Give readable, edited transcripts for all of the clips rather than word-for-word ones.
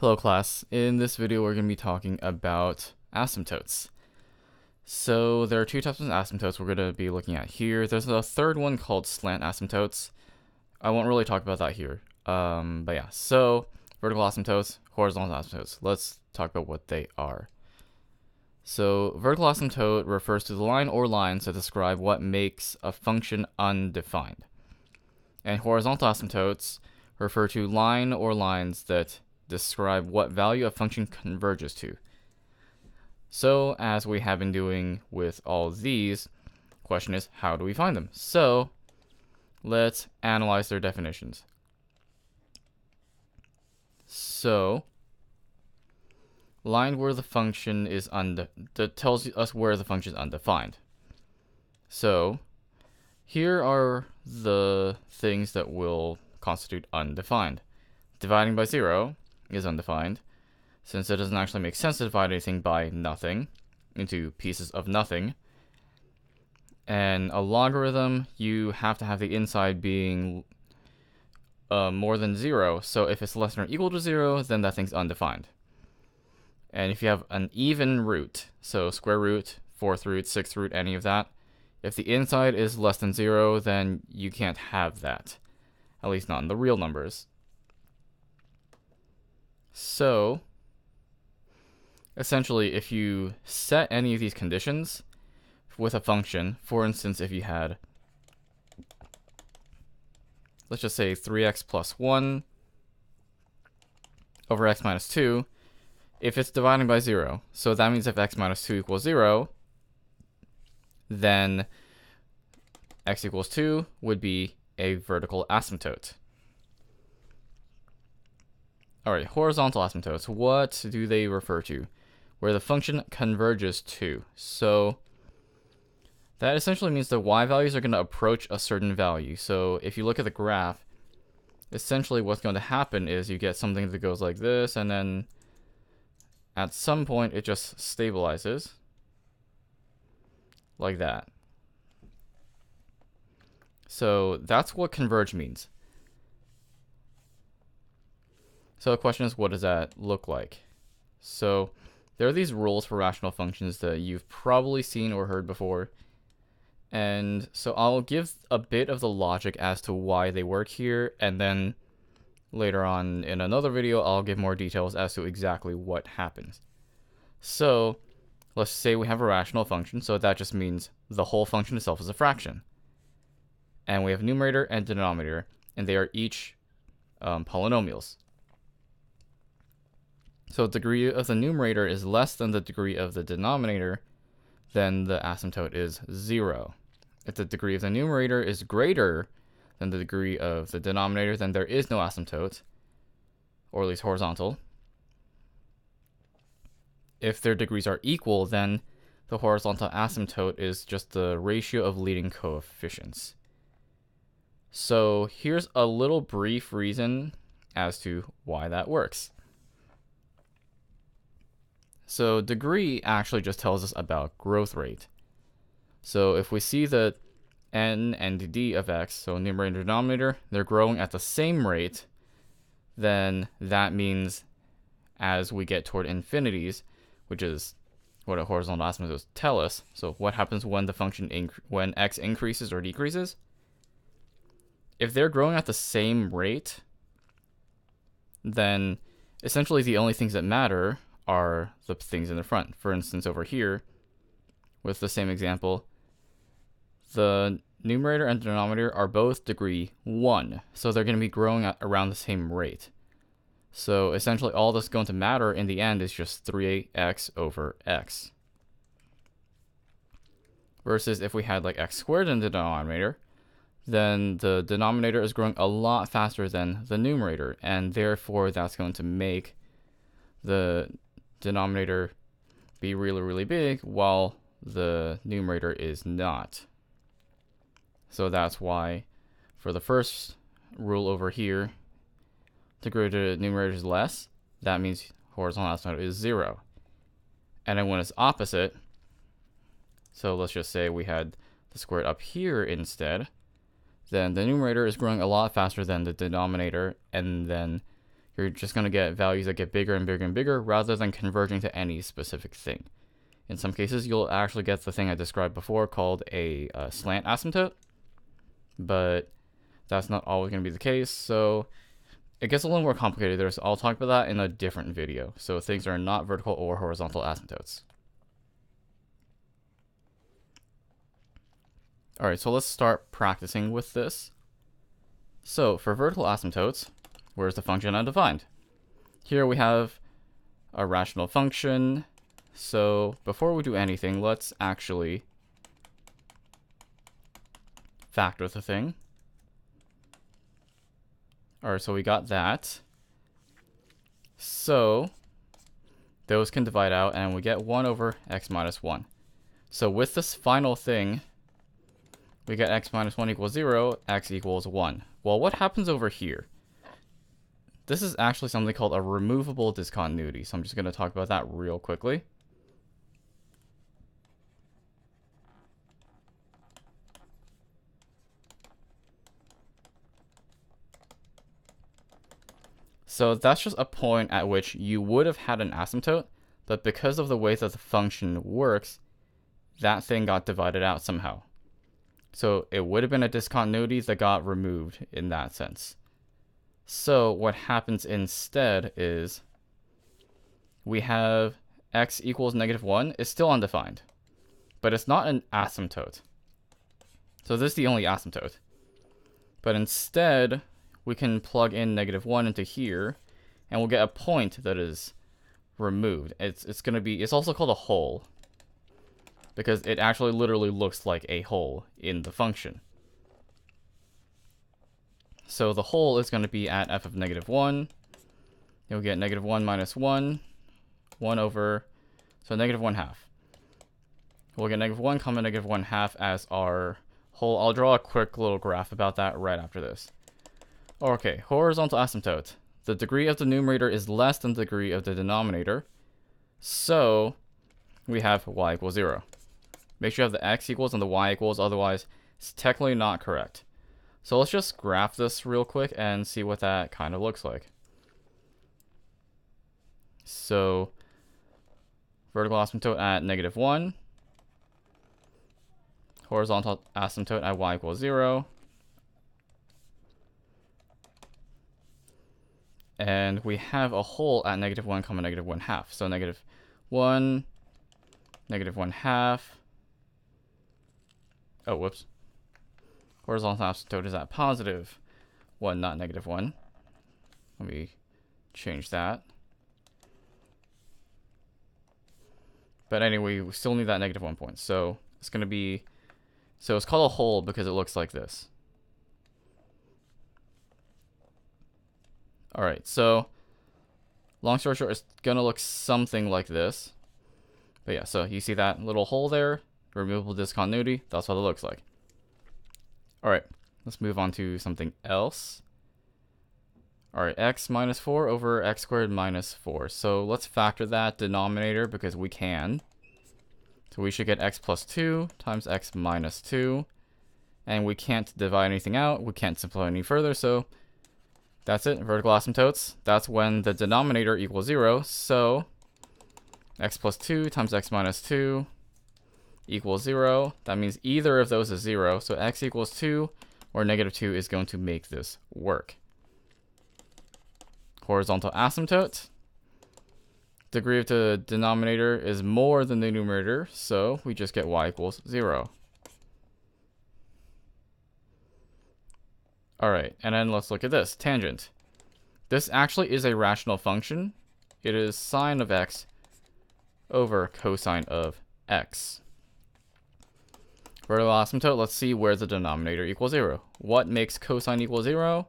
Hello class, in this video we're going to be talking about asymptotes. So there are two types of asymptotes we're going to be looking at here. There's a third one called slant asymptotes. I won't really talk about that here. But yeah, so vertical asymptotes, horizontal asymptotes. Let's talk about what they are. So vertical asymptote refers to the line or lines that describe what makes a function undefined. And horizontal asymptotes refer to line or lines that describe what value a function converges to. So, as we have been doing with all these, the question is, how do we find them? So, let's analyze their definitions. So, line where the function is that tells us where the function is undefined. So, here are the things that will constitute undefined. Dividing by 0 is undefined, since it doesn't actually make sense to divide anything by nothing into pieces of nothing. And a logarithm, you have to have the inside being more than 0, so if it's less than or equal to 0, then that thing's undefined. And if you have an even root, so square root, fourth root, sixth root, any of that, if the inside is less than 0, then you can't have that, at least not in the real numbers. So, essentially, if you set any of these conditions with a function, for instance, if you had, let's just say 3x plus 1 over x minus 2, if it's dividing by 0, so that means if x minus 2 equals 0, then x equals 2 would be a vertical asymptote. Alright, horizontal asymptotes. What do they refer to? Where the function converges to. So that essentially means the y values are going to approach a certain value. So if you look at the graph, essentially what's going to happen is you get something that goes like this, and then at some point it just stabilizes like that. So that's what converge means. So the question is, what does that look like? So there are these rules for rational functions that you've probably seen or heard before. And so I'll give a bit of the logic as to why they work here, and then later on in another video I'll give more details as to exactly what happens. So let's say we have a rational function, so that just means the whole function itself is a fraction. And we have numerator and denominator, and they are each polynomials. So the degree of the numerator is less than the degree of the denominator, then the asymptote is 0. If the degree of the numerator is greater than the degree of the denominator, then there is no asymptote, or at least horizontal. If their degrees are equal, then the horizontal asymptote is just the ratio of leading coefficients. So here's a little brief reason as to why that works. So degree actually just tells us about growth rate. So if we see that n and d of x, so numerator and denominator, they're growing at the same rate, then that means as we get toward infinities, which is what a horizontal asymptotes tell us. So what happens when the function when x increases or decreases? If they're growing at the same rate, then essentially the only things that matter are the things in the front. For instance, over here, with the same example, the numerator and denominator are both degree 1, so they're going to be growing at around the same rate. So essentially all that's going to matter in the end is just 3x over x. Versus if we had like x squared in the denominator, then the denominator is growing a lot faster than the numerator, and therefore that's going to make the denominator be really, really big, while the numerator is not. So that's why for the first rule over here, degree of the numerator is less, that means horizontal asymptote is 0. And then when it's opposite, so let's just say we had the squared up here instead, then the numerator is growing a lot faster than the denominator, and then you're just going to get values that get bigger and bigger and bigger rather than converging to any specific thing. In some cases, you'll actually get the thing I described before called a slant asymptote, but that's not always going to be the case, so it gets a little more complicated there, so I'll talk about that in a different video. So things are not vertical or horizontal asymptotes. Alright, so let's start practicing with this. So for vertical asymptotes, where's the function undefined? Here we have a rational function. So before we do anything, let's actually factor the thing. Alright, so we got that. So those can divide out and we get 1 over x minus 1. So with this final thing, we get x minus 1 equals 0, x equals 1. Well, what happens over here? This is actually something called a removable discontinuity, so I'm just going to talk about that real quickly. So that's just a point at which you would have had an asymptote, but because of the way that the function works, that thing got divided out somehow. So it would have been a discontinuity that got removed in that sense. So what happens instead is we have x equals negative 1 is still undefined, but it's not an asymptote. So this is the only asymptote. But instead, we can plug in negative 1 into here, and we'll get a point that is removed. It's also called a hole, because it actually literally looks like a hole in the function. So the hole is going to be at f of negative 1. You'll get negative 1 minus 1, 1 over, so negative 1 half. We'll get negative 1 comma negative 1 half as our hole. I'll draw a quick little graph about that right after this. Okay, horizontal asymptote. The degree of the numerator is less than the degree of the denominator. So we have y equals 0. Make sure you have the x equals and the y equals, otherwise it's technically not correct. So let's just graph this real quick and see what that kind of looks like. So vertical asymptote at negative 1. Horizontal asymptote at y equals 0. And we have a hole at negative 1 comma negative 1 half. So negative 1, negative 1 half. Oh, whoops. Horizontal asymptote is at positive 1, not negative 1. Let me change that. But anyway, we still need that negative 1 point. So it's going to be, so it's called a hole because it looks like this. Alright, so long story short, it's going to look something like this. But yeah, so you see that little hole there, removable discontinuity, that's what it looks like. Alright, let's move on to something else. Alright, x minus 4 over x squared minus 4. So let's factor that denominator because we can. So we should get x plus 2 times x minus 2. And we can't divide anything out. We can't simplify any further, so that's it. Vertical asymptotes. That's when the denominator equals 0. So x plus 2 times x minus 2 equals 0. That means either of those is 0. So x equals 2 or negative 2 is going to make this work. Horizontal asymptote. Degree of the denominator is more than the numerator, so we just get y equals 0. Alright, and then let's look at this. Tangent. This actually is a rational function. It is sine of x over cosine of x. Vertical asymptote, let's see where the denominator equals 0. What makes cosine equal 0?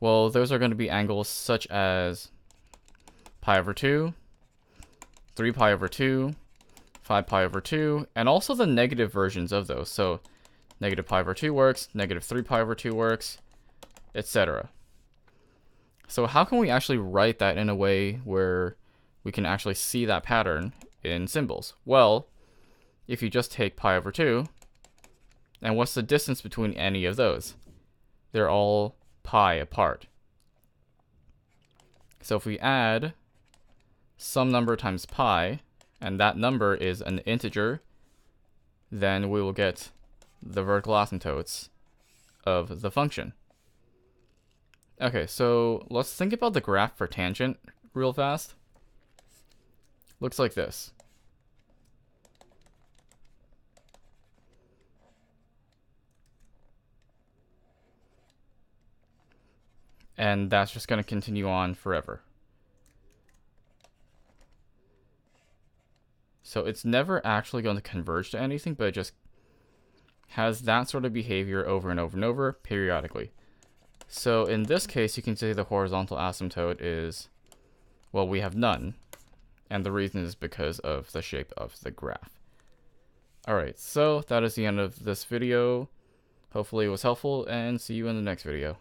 Well, those are going to be angles such as pi over 2, 3 pi over 2, 5 pi over 2, and also the negative versions of those. So negative pi over 2 works, negative 3 pi over 2 works, etc. So how can we actually write that in a way where we can actually see that pattern in symbols? Well, if you just take pi over 2, and what's the distance between any of those? They're all pi apart. So if we add some number times pi, and that number is an integer, then we will get the vertical asymptotes of the function. Okay, so let's think about the graph for tangent real fast. Looks like this. And that's just going to continue on forever. So it's never actually going to converge to anything, but it just has that sort of behavior over and over and over periodically. So in this case, you can say the horizontal asymptote is, well, we have none. And the reason is because of the shape of the graph. Alright, so that is the end of this video. Hopefully it was helpful, and see you in the next video.